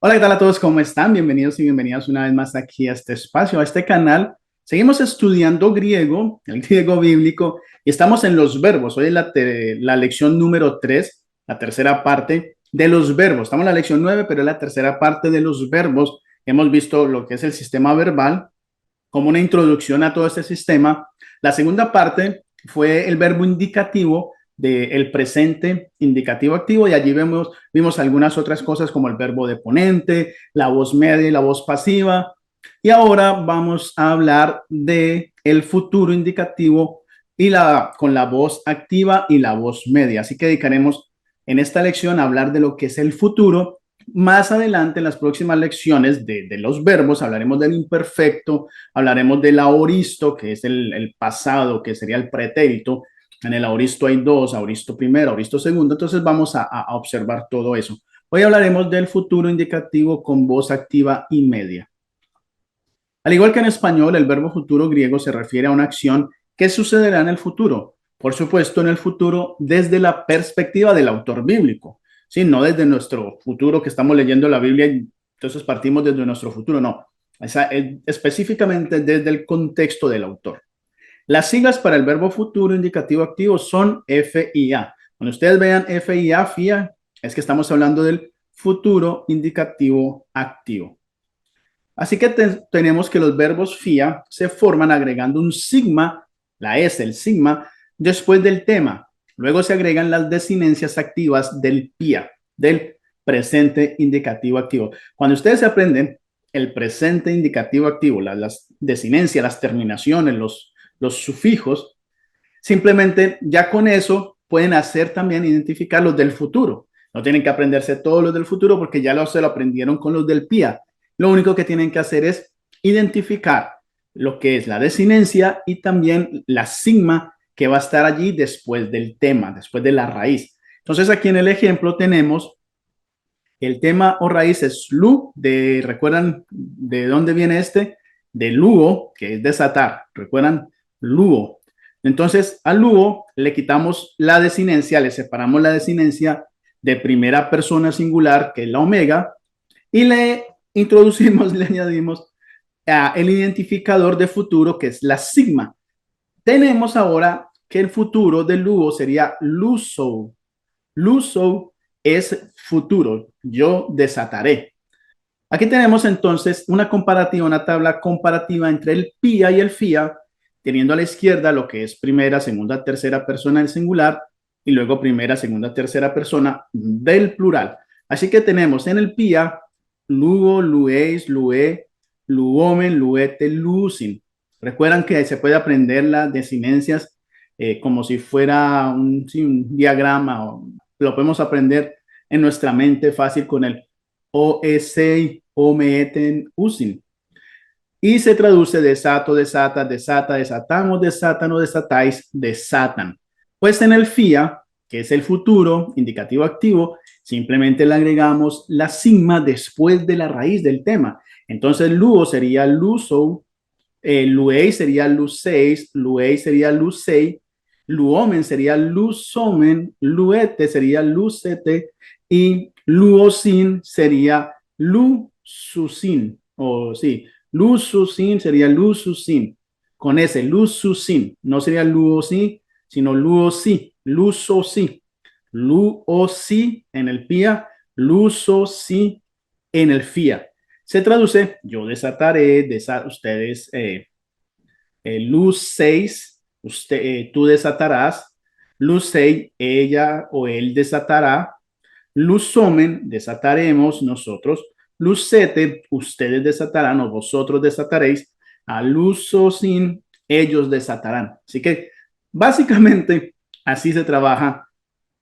Hola, ¿qué tal a todos? ¿Cómo están? Bienvenidos y bienvenidas una vez más aquí a este espacio, a este canal. Seguimos estudiando griego, el griego bíblico, y estamos en los verbos. Hoy es la lección número 3, la tercera parte de los verbos. Estamos en la lección 9, pero es la tercera parte de los verbos. Hemos visto lo que es el sistema verbal, como una introducción a todo este sistema. La segunda parte fue el verbo indicativo del presente indicativo activo y allí vimos algunas otras cosas como el verbo deponente, la voz media y la voz pasiva. Y ahora vamos a hablar de el futuro indicativo con la voz activa y la voz media. Así que dedicaremos en esta lección a hablar de lo que es el futuro. Más adelante, en las próximas lecciones de los verbos, hablaremos del imperfecto, hablaremos del aoristo, que es el pasado, que sería el pretérito. En el aoristo hay dos, aoristo primero, aoristo segundo. Entonces vamos a observar todo eso. Hoy hablaremos del futuro indicativo con voz activa y media. Al igual que en español, el verbo futuro griego se refiere a una acción que sucederá en el futuro. Por supuesto, en el futuro desde la perspectiva del autor bíblico, ¿sí? No desde nuestro futuro que estamos leyendo la Biblia y entonces partimos desde nuestro futuro, no. Específicamente desde el contexto del autor. Las siglas para el verbo futuro indicativo activo son F y A. Cuando ustedes vean F y A, FIA, es que estamos hablando del futuro indicativo activo. Así que tenemos que los verbos FIA se forman agregando un sigma, la S, el sigma, después del tema. Luego se agregan las desinencias activas del PIA, del presente indicativo activo. Cuando ustedes aprenden el presente indicativo activo, las desinencias, las terminaciones, los sufijos, simplemente ya con eso pueden hacer también identificar los del futuro. No tienen que aprenderse todos los del futuro porque ya se lo aprendieron con los del PIA. Lo único que tienen que hacer es identificar lo que es la desinencia y también la sigma que va a estar allí después del tema, después de la raíz. Entonces aquí en el ejemplo tenemos el tema o raíz es lu, ¿recuerdan de dónde viene este? De luo, que es desatar. ¿Recuerdan? Luo. Entonces, al luo le quitamos la desinencia, le separamos la desinencia de primera persona singular, que es la omega, y le introducimos, le añadimos el identificador de futuro, que es la sigma. Tenemos ahora que el futuro del luo sería luso. Luso es futuro, yo desataré. Aquí tenemos entonces una comparativa, una tabla comparativa entre el PIA y el FIA, teniendo a la izquierda lo que es primera, segunda, tercera persona del singular y luego primera, segunda, tercera persona del plural. Así que tenemos en el PIA lugo, lueis, lue, luomen, luete, lucin. Recuerdan que se puede aprender las desinencias como si fuera sí, un diagrama, o lo podemos aprender en nuestra mente fácil con el OEC, OMETEN, USIN. Y se traduce desato, desata, desata, desatamos, desatan o desatáis, desatan. Pues en el FIA, que es el futuro, indicativo activo, simplemente le agregamos la sigma después de la raíz del tema. Entonces, luo sería luso, luei sería luseis, luei sería lusei, luomen sería lusomen, luete sería lucete y luosin sería lususin. O sí, lususin sería lususin. Con ese, lususin. No sería luosi, sino luosi, lusosi. Luosi en el pia, lusosi en el fia. Se traduce, yo desataré, ustedes, luz 6, tú desatarás, luz 6, ella o él desatará, luz somen, desataremos nosotros, luz 7, ustedes desatarán o vosotros desataréis, a luz sosin, ellos desatarán. Así que básicamente así se trabaja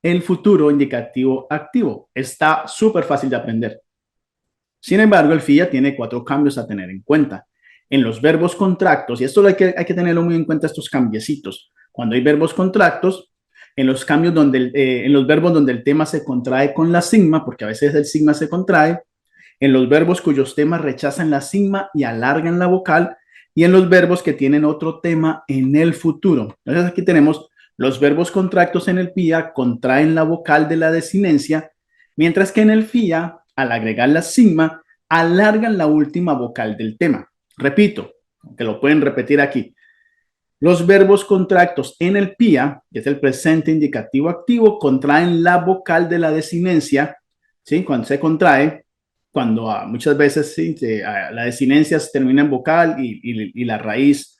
el futuro indicativo activo. Está súper fácil de aprender. Sin embargo, el FIA tiene 4 cambios a tener en cuenta. En los verbos contractos, y esto hay que tenerlo muy en cuenta, estos cambiecitos. Cuando hay verbos contractos, en los cambios en los verbos donde el tema se contrae con la sigma, porque a veces el sigma se contrae, en los verbos cuyos temas rechazan la sigma y alargan la vocal, y en los verbos que tienen otro tema en el futuro. Entonces aquí tenemos los verbos contractos en el PIA contraen la vocal de la desinencia, mientras que en el FIA al agregar la sigma, alargan la última vocal del tema. Repito, que lo pueden repetir aquí. Los verbos contractos en el PIA, que es el presente indicativo activo, contraen la vocal de la desinencia, ¿sí? Cuando se contrae, cuando muchas veces ¿sí? La desinencia se termina en vocal y la raíz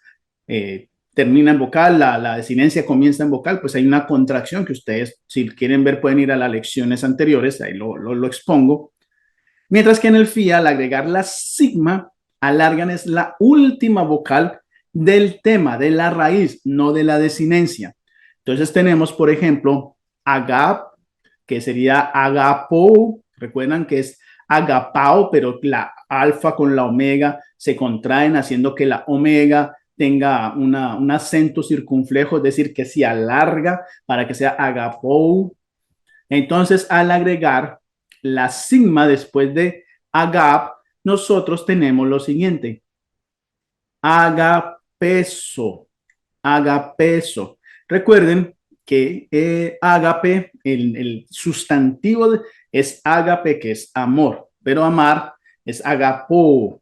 termina en vocal, la desinencia comienza en vocal, pues hay una contracción que ustedes, si quieren ver, pueden ir a las lecciones anteriores, ahí lo expongo. Mientras que en el FIA, al agregar la sigma, alargan es la última vocal del tema, de la raíz, no de la desinencia. Entonces tenemos, por ejemplo, agap, que sería agapo. Recuerdan que es agapao, pero la alfa con la omega se contraen, haciendo que la omega tenga un acento circunflejo, es decir, que se alarga para que sea agapou. Entonces, al agregar la sigma después de agap, nosotros tenemos lo siguiente: agapeso, agapeso. Recuerden que agape, el sustantivo es agape, que es amor, pero amar es agapo.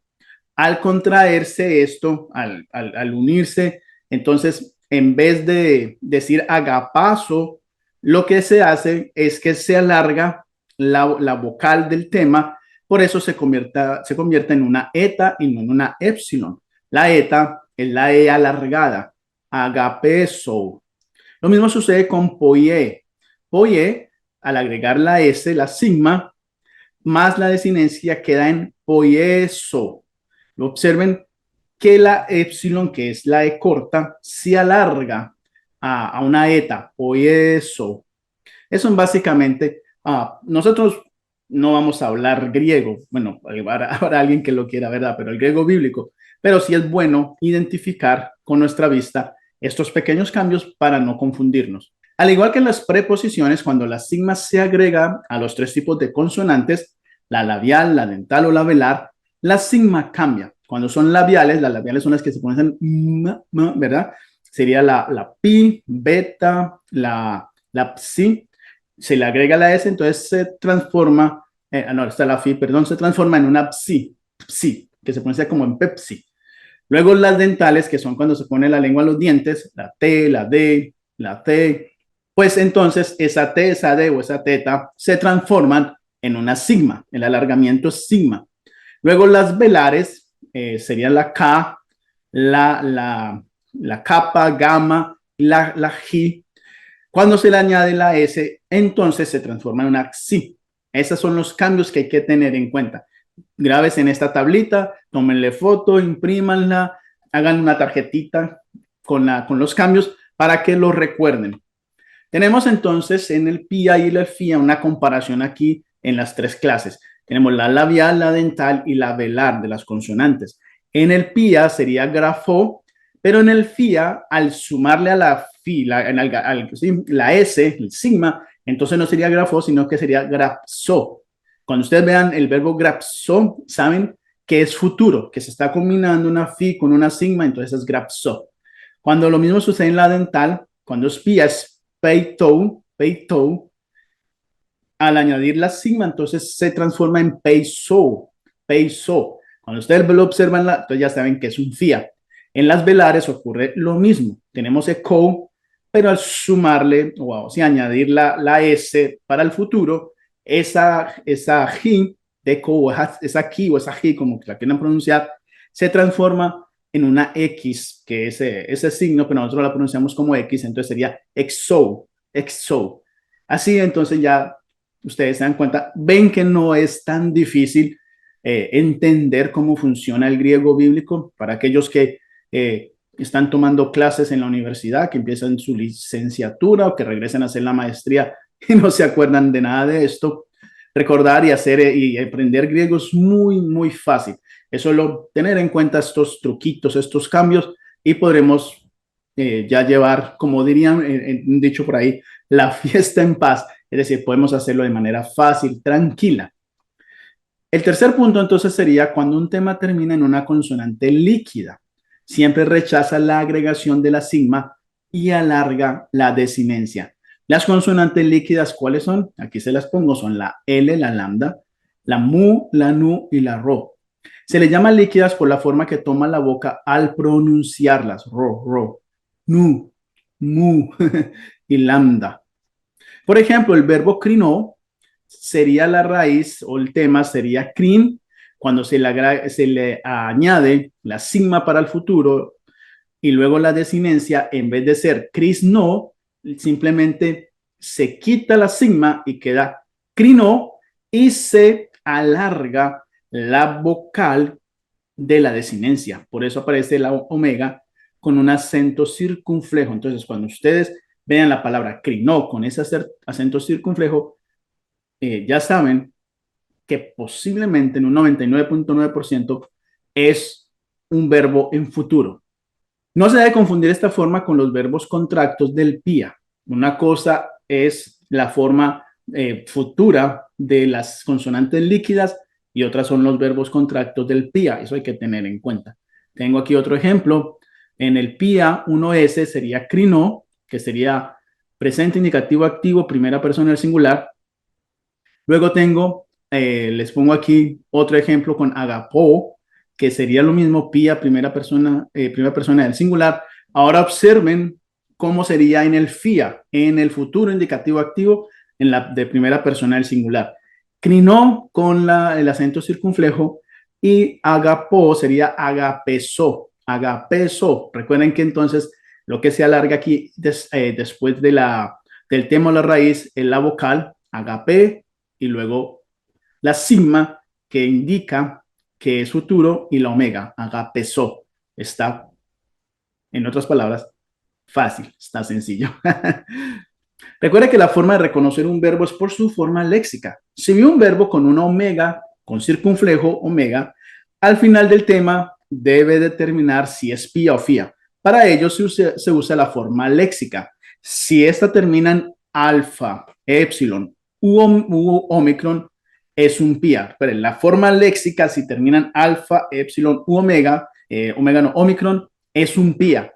Al contraerse esto, al unirse, entonces, en vez de decir agapazo, lo que se hace es que se alarga la vocal del tema, por eso se convierte en una eta y no en una epsilon. La eta es la e alargada, agapeso. Lo mismo sucede con poie. Poie, al agregar la s, la sigma, más la desinencia queda en poieso. Observen que la epsilon, que es la e corta, se alarga a una eta, poieso. Eso es básicamente, nosotros no vamos a hablar griego, bueno, habrá alguien que lo quiera, ¿verdad? Pero el griego bíblico, pero sí es bueno identificar con nuestra vista estos pequeños cambios para no confundirnos. Al igual que en las preposiciones, cuando la sigma se agrega a los tres tipos de consonantes, la labial, la dental o la velar, la sigma cambia. Cuando son labiales, las labiales son las que se pronuncian, ¿verdad? Sería la pi, beta, la psi. Se le agrega la S, entonces se transforma, no, está la fi, perdón, se transforma en una psi, psi, que se pronuncia como en Pepsi. Luego las dentales, que son cuando se pone la lengua a los dientes, la T, la D, la T, pues entonces esa T, esa D o esa teta se transforman en una sigma, el alargamiento es sigma. Luego las velares serían la K, la kappa, gamma, la G. Cuando se le añade la S, entonces se transforma en una xi. Esos son los cambios que hay que tener en cuenta. Grabes en esta tablita, tómenle foto, imprímanla, hagan una tarjetita con los cambios para que lo recuerden. Tenemos entonces en el PIA y el FIA una comparación aquí en las tres clases. Tenemos la labial, la dental y la velar de las consonantes. En el PIA sería grafo, pero en el FIA, al sumarle a la fi, la S, el sigma, entonces no sería grafo, sino que sería grapso. Cuando ustedes vean el verbo grapso, saben que es futuro, que se está combinando una fi con una sigma, entonces es grapso. Cuando lo mismo sucede en la dental, cuando es PIA es peito, peito, al añadir la sigma, entonces se transforma en peiso, peiso. Cuando ustedes lo observan, entonces ya saben que es un FIA. En las velares ocurre lo mismo. Tenemos eco, pero al sumarle o si añadir la S para el futuro, esa G de eco, esa Ki o esa G, como la quieran pronunciar, se transforma en una X, que es ese signo, pero nosotros la pronunciamos como X, entonces sería exo, exo. Así entonces ya ustedes se dan cuenta, ven que no es tan difícil entender cómo funciona el griego bíblico para aquellos que están tomando clases en la universidad, que empiezan su licenciatura o que regresen a hacer la maestría y no se acuerdan de nada de esto. Recordar y hacer y aprender griego es muy, muy fácil. Es solo tener en cuenta estos truquitos, estos cambios y podremos ya llevar, como dirían, dicho por ahí, la fiesta en paz. Es decir, podemos hacerlo de manera fácil, tranquila. El tercer punto entonces sería cuando un tema termina en una consonante líquida. Siempre rechaza la agregación de la sigma y alarga la desinencia. Las consonantes líquidas, ¿cuáles son? Aquí se las pongo, son la L, la lambda, la mu, la nu y la ro. Se le llama líquidas por la forma que toma la boca al pronunciarlas. Ro, ro, nu, mu y lambda. Por ejemplo, el verbo crinó sería la raíz o el tema sería crin cuando se le añade la sigma para el futuro y luego la desinencia, en vez de ser cris no, simplemente se quita la sigma y queda crino y se alarga la vocal de la desinencia. Por eso aparece la omega con un acento circunflejo. Entonces, cuando ustedes vean la palabra crino con ese acento circunflejo, ya saben que posiblemente en un 99.9% es un verbo en futuro. No se debe confundir esta forma con los verbos contractos del PIA. Una cosa es la forma futura de las consonantes líquidas y otras son los verbos contractos del PIA. Eso hay que tener en cuenta. Tengo aquí otro ejemplo. En el PIA, 1S sería crino, que sería presente indicativo activo, primera persona del singular. Luego tengo, les pongo aquí otro ejemplo con agapó, que sería lo mismo, pía, primera persona del singular. Ahora observen cómo sería en el FIA, en el futuro indicativo activo, en la de primera persona del singular. Crinó con el acento circunflejo y agapó sería agapesó, agapesó. Recuerden que entonces lo que se alarga aquí después del tema o la raíz es la vocal, agapé, y luego la sigma que indica que es futuro y la omega, agapesó. Está, en otras palabras, fácil, está sencillo. Recuerda que la forma de reconocer un verbo es por su forma léxica. Si vi un verbo con una omega, con circunflejo omega, al final del tema debe determinar si es pía o fía. Para ello se usa la forma léxica. Si esta termina en alfa, epsilon u omicron, es un pía. Pero en la forma léxica, si terminan alfa, epsilon u omega, omega no, omicron, es un pía.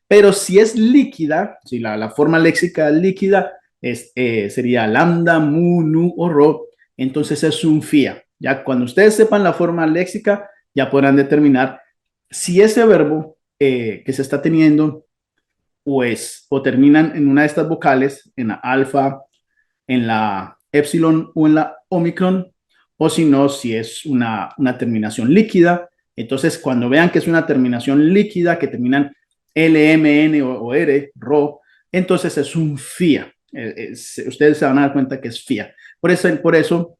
Pero si es líquida, si la forma léxica líquida sería lambda, mu, nu o ro, entonces es un fía. Ya cuando ustedes sepan la forma léxica, ya podrán determinar si ese verbo que se está teniendo o terminan en una de estas vocales, en la alfa, en la epsilon o en la omicron, o si no, si es una terminación líquida. Entonces, cuando vean que es una terminación líquida, que terminan L, M, N o R, RO, entonces es un FIA. Ustedes se van a dar cuenta que es FIA. Por eso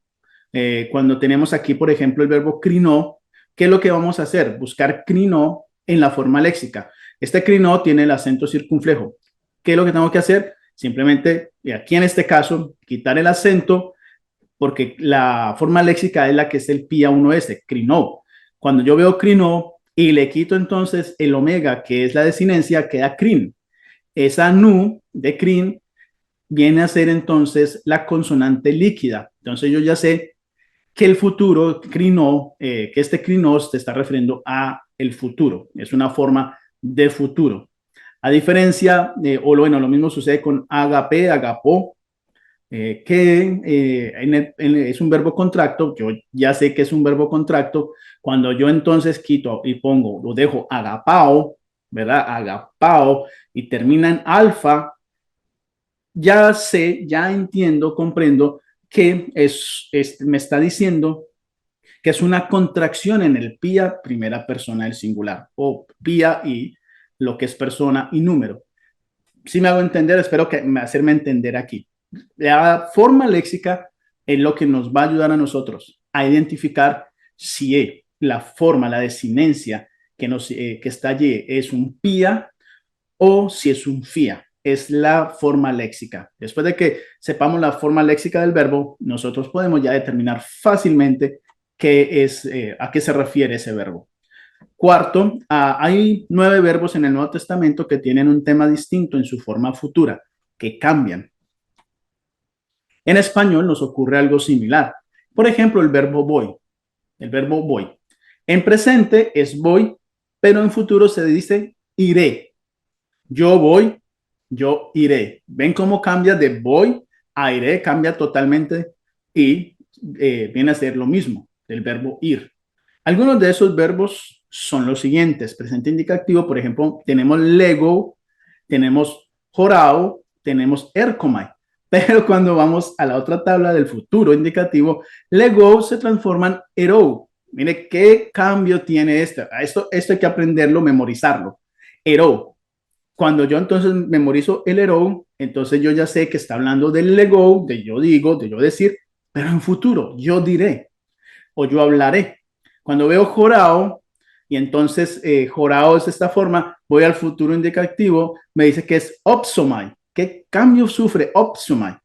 cuando tenemos aquí, por ejemplo, el verbo crinó, ¿qué es lo que vamos a hacer? Buscar crinó en la forma léxica. Este crinó tiene el acento circunflejo. ¿Qué es lo que tengo que hacer? Simplemente, y aquí en este caso, quitar el acento, porque la forma léxica es la que es el pía 1S, crinó. Cuando yo veo crinó y le quito entonces el omega, que es la desinencia, queda crin. Esa nu de crin viene a ser entonces la consonante líquida. Entonces yo ya sé que el futuro crinó, que este crinos te está refiriendo a el futuro. Es una forma de futuro. A diferencia, o bueno, lo mismo sucede con agape, agapó, que es un verbo contracto. Yo ya sé que es un verbo contracto. Cuando yo entonces quito y pongo, lo dejo agapao, ¿verdad? Agapao y termina en alfa, ya sé, ya entiendo, comprendo que me está diciendo que es una contracción en el pía primera persona del singular o pía y lo que es persona y número. Si me hago entender, espero que me hacerme entender aquí. La forma léxica es lo que nos va a ayudar a nosotros a identificar si la forma, la desinencia que está allí es un pía o si es un fía. Es la forma léxica. Después de que sepamos la forma léxica del verbo, nosotros podemos ya determinar fácilmente a qué se refiere ese verbo. Cuarto, hay 9 verbos en el Nuevo Testamento que tienen un tema distinto en su forma futura, que cambian. En español nos ocurre algo similar. Por ejemplo, el verbo voy. El verbo voy. En presente es voy, pero en futuro se dice iré. Yo voy, yo iré. ¿Ven cómo cambia de voy a iré? Cambia totalmente y viene a ser lo mismo del verbo ir. Algunos de esos verbos son los siguientes. Presente indicativo, por ejemplo, tenemos lego, tenemos jorao, tenemos ercomai. Pero cuando vamos a la otra tabla del futuro indicativo, lego se transforma en erou. Mire qué cambio tiene esto. Esto hay que aprenderlo, memorizarlo. Erou. Cuando yo entonces memorizo el erou, entonces yo ya sé que está hablando del lego, de yo digo, de yo decir, pero en futuro yo diré o yo hablaré. Cuando veo jorao, y entonces jorao es esta forma, voy al futuro indicativo, me dice que es opsomai. ¿Qué cambio sufre opsomai?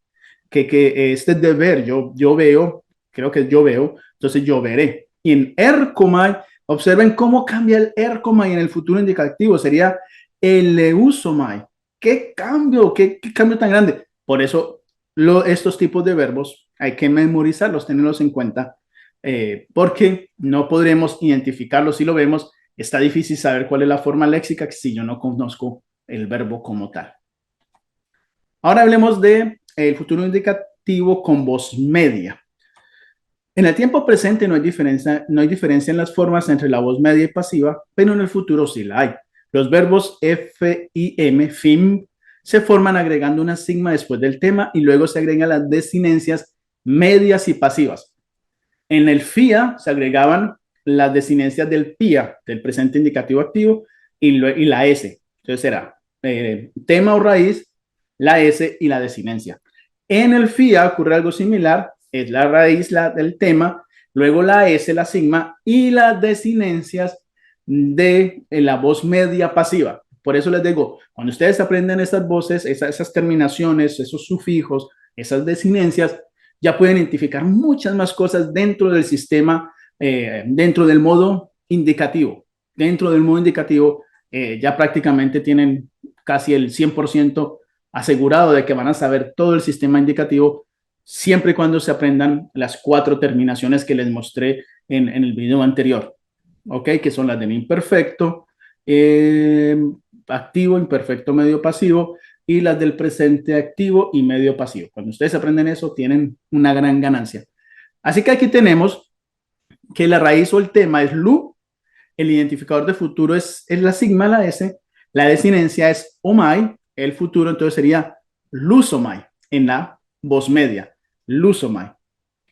Que este deber, yo veo, creo que yo veo, entonces yo veré. Y en ercomai, observen cómo cambia el ercomai en el futuro indicativo, sería el eusomai. ¿Qué cambio? ¿Qué cambio tan grande? Por eso estos tipos de verbos hay que memorizarlos, tenerlos en cuenta, porque no podremos identificarlos si lo vemos. Está difícil saber cuál es la forma léxica si yo no conozco el verbo como tal. Ahora hablemos de el futuro indicativo con voz media. En el tiempo presente no hay diferencia en las formas entre la voz media y pasiva, pero en el futuro sí la hay. Los verbos FIM, FIM, se forman agregando una sigma después del tema y luego se agregan las desinencias medias y pasivas. En el FIA se agregaban las desinencias del PIA, del presente indicativo activo, y la S. Entonces era tema o raíz, la S y la desinencia. En el FIA ocurre algo similar, es la raíz del tema, luego la S, la sigma, y las desinencias de la voz media pasiva. Por eso les digo, cuando ustedes aprenden estas voces, esas terminaciones, esos sufijos, esas desinencias, ya pueden identificar muchas más cosas dentro del sistema, dentro del modo indicativo. Dentro del modo indicativo ya prácticamente tienen casi el 100% asegurado de que van a saber todo el sistema indicativo, siempre y cuando se aprendan las 4 terminaciones que les mostré en el video anterior, ¿ok? Que son las del imperfecto, activo, imperfecto, medio, pasivo, y las del presente activo y medio pasivo. Cuando ustedes aprenden eso, tienen una gran ganancia. Así que aquí tenemos que la raíz o el tema es lu, el identificador de futuro es la sigma, la S, la desinencia es omai, el futuro entonces sería lusomai en la voz media, lusomai.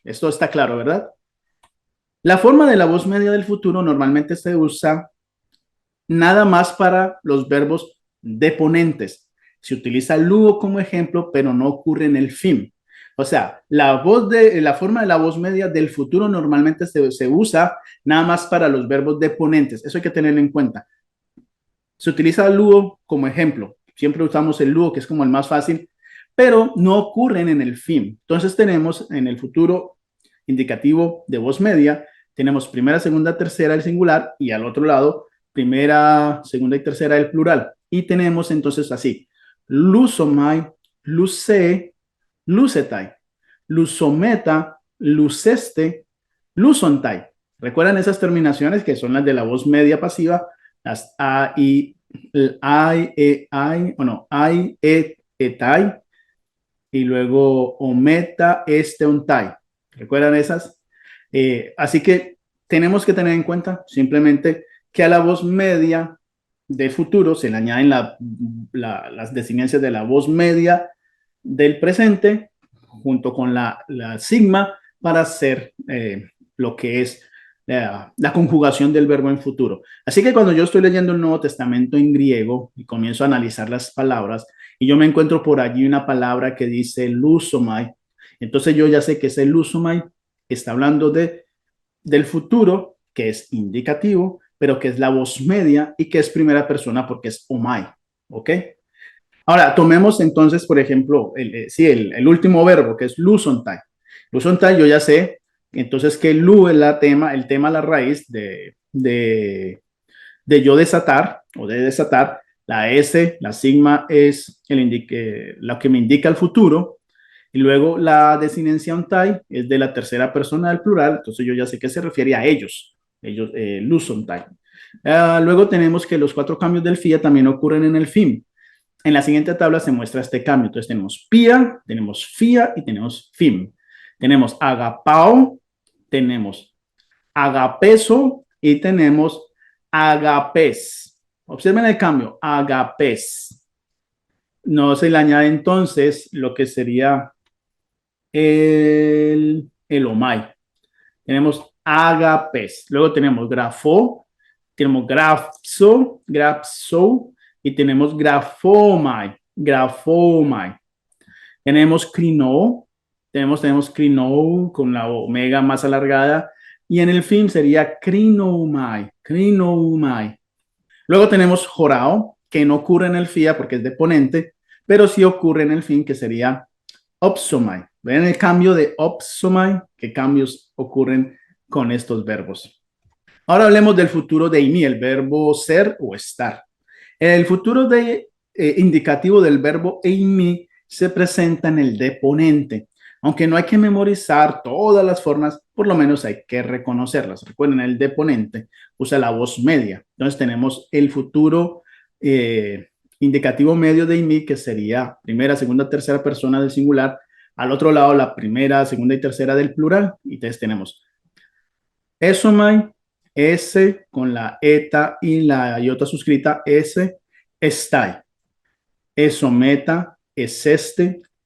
Esto está claro, ¿verdad? La forma de la voz media del futuro normalmente se usa nada más para los verbos deponentes. Se utiliza lugo como ejemplo, pero no ocurre en el FIM. O sea, la forma de la voz media del futuro normalmente se usa nada más para los verbos deponentes. Eso hay que tenerlo en cuenta. Se utiliza el lugo como ejemplo. Siempre usamos el lugo, que es como el más fácil, pero no ocurren en el FIM. Entonces tenemos en el futuro indicativo de voz media, tenemos primera, segunda, tercera, el singular, y al otro lado, primera, segunda y tercera, el plural. Y tenemos entonces así, lusomai, luce, lucetai, lusometa, luceste, lusontai. ¿Recuerdan esas terminaciones que son las de la voz media pasiva? Las a, i, ai, etai, y luego ometa, ontai. ¿Recuerdan esas? Así que tenemos que tener en cuenta simplemente que a la voz media del futuro se le añaden las desinencias de la voz media del presente junto con la sigma para hacer lo que es la conjugación del verbo en futuro. Así que cuando yo estoy leyendo el Nuevo Testamento en griego y comienzo a analizar las palabras y yo me encuentro por allí una palabra que dice lusomai, entonces yo ya sé que ese lusomai está hablando del futuro, que es indicativo, pero que es la voz media y que es primera persona porque es omai, ¿ok? Ahora, tomemos entonces, por ejemplo, el último verbo, que es lusontai. Lusontai, yo ya sé, entonces que lu es el tema, la raíz de yo desatar o de desatar. La S, la sigma es lo que me indica el futuro. Y luego la desinencia ontai es de la tercera persona del plural, entonces yo ya sé que se refiere a ellos, lusontai. Luego tenemos que los 4 cambios del FIA también ocurren en el FIM. En la siguiente tabla se muestra este cambio. Entonces tenemos PIA, tenemos FIA y tenemos FIM. Tenemos agapao, tenemos agapeso y tenemos agapes. Observen el cambio, agapes. No se le añade entonces lo que sería el omai. Tenemos agapes. Luego tenemos grafo, tenemos grapso y tenemos grafomai. Tenemos tenemos crino con la omega más alargada y en el fin sería crinomai. Luego tenemos jorao, que no ocurre en el fia porque es de ponente, pero sí ocurre en el fin, que sería opsomai. ¿Ven el cambio de opsomai? ¿Qué cambios ocurren con estos verbos? Ahora hablemos del futuro de imi, el verbo ser o estar. El futuro indicativo del verbo eimi se presenta en el deponente. Aunque no hay que memorizar todas las formas, por lo menos hay que reconocerlas. Recuerden, el deponente usa la voz media. Entonces tenemos el futuro indicativo medio de imi, que sería primera, segunda, tercera persona del singular. Al otro lado, la primera, segunda y tercera del plural. Y entonces tenemos esomai, S con la eta y la iota suscrita, S, estai. Esometa, es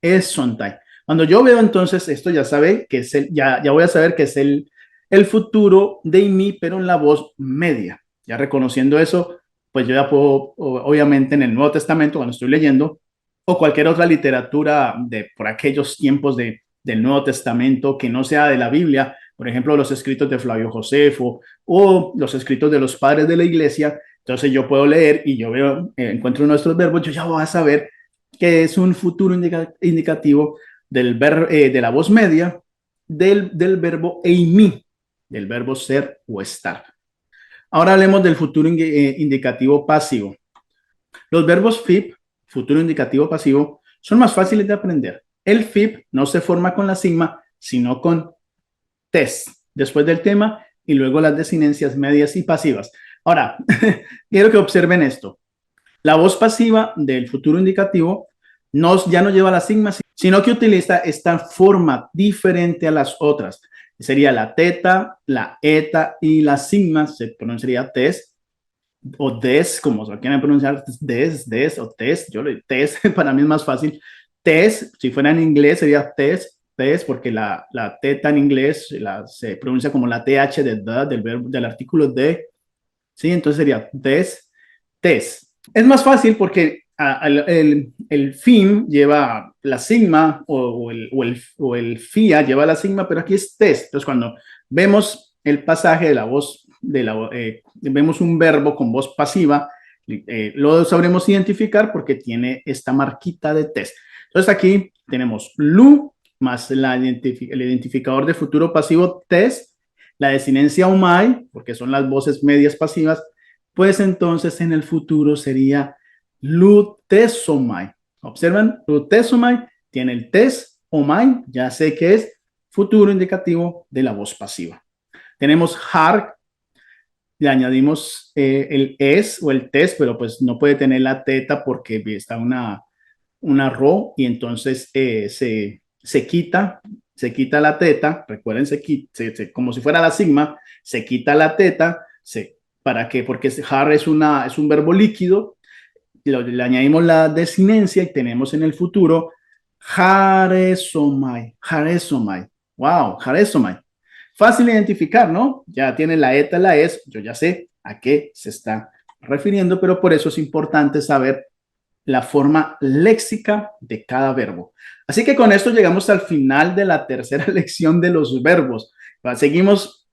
esontai. Cuando yo veo entonces esto, ya sabe que es ya voy a saber que es el futuro de imi, pero en la voz media. Ya reconociendo eso, pues yo ya puedo, obviamente en el Nuevo Testamento, cuando estoy leyendo, o cualquier otra literatura de por aquellos tiempos del Nuevo Testamento que no sea de la Biblia, por ejemplo, los escritos de Flavio Josefo o los escritos de los padres de la iglesia. Entonces yo puedo leer y yo veo, encuentro nuestros verbos, yo ya voy a saber que es un futuro indicativo de la voz media del verbo eimi, del verbo ser o estar. Ahora hablemos del futuro indicativo pasivo. Los verbos FIP, futuro indicativo pasivo, son más fáciles de aprender. El FIP no se forma con la sigma, sino con TES, después del tema y luego las desinencias medias y pasivas. Ahora, quiero que observen esto. La voz pasiva del futuro indicativo ya no lleva la sigma, sino que utiliza esta forma diferente a las otras. Sería la teta, la eta y la sigma, se pronunciaría tes o des, como se quieren pronunciar, des o tes. Yo le tes, para mí es más fácil. Tes, si fuera en inglés, sería tes, porque la teta en inglés se pronuncia como la th del artículo de. ¿Sí? Entonces sería des, tes. Es más fácil porque el fin lleva la sigma o el fia lleva la sigma, pero aquí es tes. Entonces cuando vemos el pasaje de la voz, vemos un verbo con voz pasiva, lo sabremos identificar porque tiene esta marquita de tes. Entonces aquí tenemos lu más el identificador de futuro pasivo tes, la desinencia umai, porque son las voces medias pasivas, pues entonces en el futuro sería lutesomai. Observan, lutesomai tiene el tes, omai, ya sé que es futuro indicativo de la voz pasiva. Tenemos har, le añadimos el es o el tes, pero pues no puede tener la teta porque está una ro y entonces se quita la teta, recuerden, como si fuera la sigma, se quita la teta, ¿para qué? Porque har es un verbo líquido, le añadimos la desinencia y tenemos en el futuro jaresomai. Wow, jaresomai. Fácil de identificar, ¿no? Ya tiene la eta, la es, yo ya sé a qué se está refiriendo, pero por eso es importante saber la forma léxica de cada verbo. Así que con esto llegamos al final de la tercera lección de los verbos. Seguimos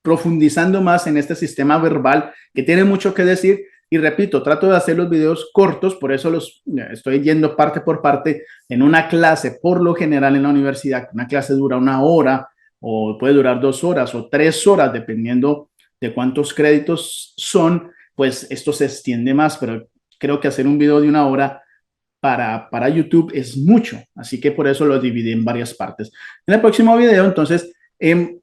profundizando más en este sistema verbal que tiene mucho que decir. Y repito, trato de hacer los videos cortos, por eso los estoy yendo parte por parte en una clase, por lo general en la universidad. Una clase dura 1 hora o puede durar 2 horas o 3 horas, dependiendo de cuántos créditos son, pues esto se extiende más, pero creo que hacer un video de 1 hora para YouTube es mucho, así que por eso lo dividí en varias partes. En el próximo video, entonces,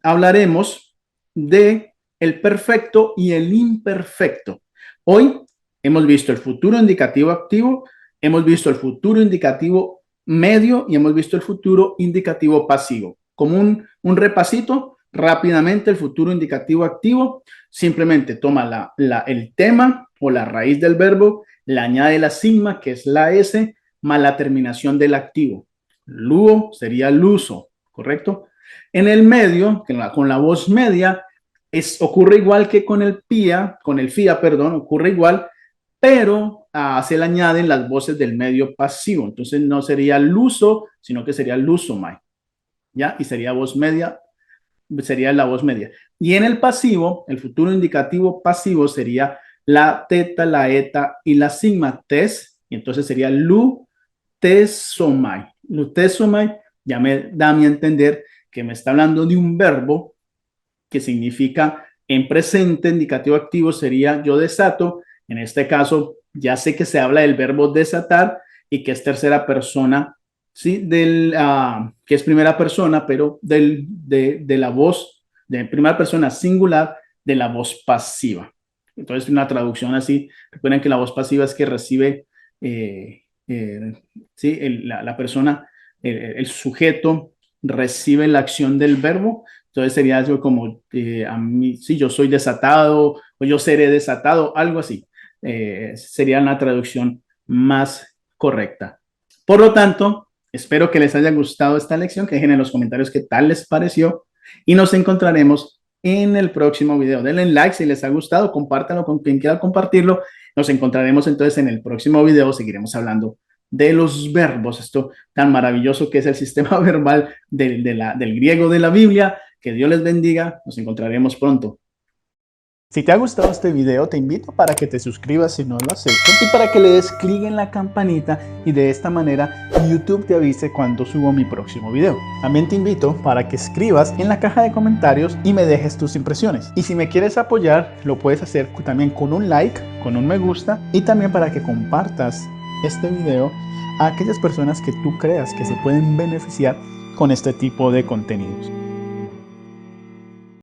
hablaremos de el perfecto y el imperfecto. Hoy hemos visto el futuro indicativo activo, hemos visto el futuro indicativo medio y hemos visto el futuro indicativo pasivo. Como un repasito, rápidamente el futuro indicativo activo simplemente toma el tema o la raíz del verbo, le añade la sigma, que es la S, más la terminación del activo. Luo sería luso, ¿correcto? En el medio, con la voz media, ocurre igual que con el FIA, perdón, ocurre igual, pero se le añaden las voces del medio pasivo. Entonces no sería luso, sino que sería lusomai, ¿ya? Y sería voz media, sería la voz media. Y en el pasivo, el futuro indicativo pasivo sería la teta, la eta y la sigma tes, y entonces sería lutesomai. Lutesomai ya me da a mí a entender que me está hablando de un verbo que significa en presente, indicativo activo sería yo desato. En este caso, ya sé que se habla del verbo desatar y que es tercera persona, ¿sí? Que es primera persona, pero de la voz, de primera persona singular, de la voz pasiva. Entonces, una traducción así, recuerden que la voz pasiva es que recibe, ¿sí? La persona, el sujeto recibe la acción del verbo. Entonces sería algo como, a mí, sí, yo soy desatado o yo seré desatado, algo así. Sería una traducción más correcta. Por lo tanto, espero que les haya gustado esta lección, que dejen en los comentarios qué tal les pareció y nos encontraremos en el próximo video. Denle like si les ha gustado, compártanlo con quien quiera compartirlo. Nos encontraremos entonces en el próximo video, seguiremos hablando de los verbos, esto tan maravilloso que es el sistema verbal del griego de la Biblia. Que Dios les bendiga, nos encontraremos pronto. Si te ha gustado este video, te invito para que te suscribas si no lo has hecho y para que le des clic en la campanita y de esta manera YouTube te avise cuando subo mi próximo video. También te invito para que escribas en la caja de comentarios y me dejes tus impresiones. Y si me quieres apoyar, lo puedes hacer también con un like, con un me gusta y también para que compartas este video a aquellas personas que tú creas que se pueden beneficiar con este tipo de contenidos.